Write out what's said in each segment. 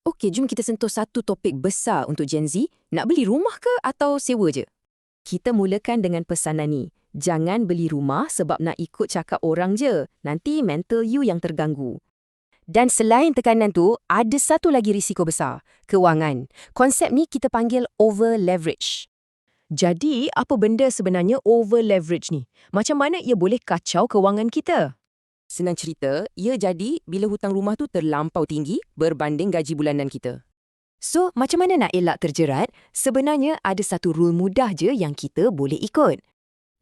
Okey, jom kita sentuh satu topik besar untuk Gen Z. Nak beli rumah ke atau sewa je? Kita mulakan dengan pesanan ni. Jangan beli rumah sebab nak ikut cakap orang je. Nanti mental you yang terganggu. Dan selain tekanan tu, ada satu lagi risiko besar. Kewangan. Konsep ni kita panggil over-leverage. Jadi, apa benda sebenarnya over-leverage ni? Macam mana ia boleh kacau kewangan kita? Senang cerita, ia jadi bila hutang rumah tu terlampau tinggi berbanding gaji bulanan kita. So, macam mana nak elak terjerat? Sebenarnya ada satu rule mudah je yang kita boleh ikut.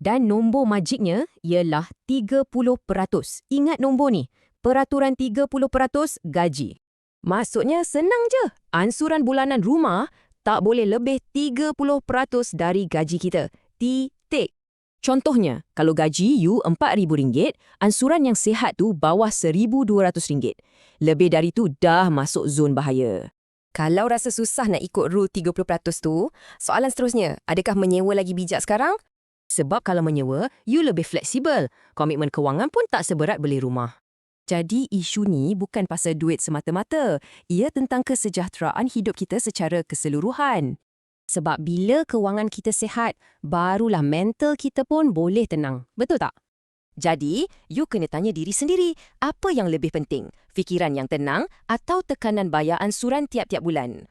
Dan nombor magiknya ialah 30%. Ingat nombor ni, peraturan 30% gaji. Maksudnya senang je. Ansuran bulanan rumah tak boleh lebih 30% dari gaji kita. Titik. Contohnya, kalau gaji you RM4,000, ansuran yang sihat tu bawah RM1,200. Lebih dari tu dah masuk zon bahaya. Kalau rasa susah nak ikut rule 30% tu, soalan seterusnya, adakah menyewa lagi bijak sekarang? Sebab kalau menyewa, you lebih fleksibel. Komitmen kewangan pun tak seberat beli rumah. Jadi isu ni bukan pasal duit semata-mata. Ia tentang kesejahteraan hidup kita secara keseluruhan. Sebab bila kewangan kita sihat, barulah mental kita pun boleh tenang. Betul tak? Jadi, you kena tanya diri sendiri, apa yang lebih penting? Fikiran yang tenang atau tekanan bayar ansuran tiap-tiap bulan?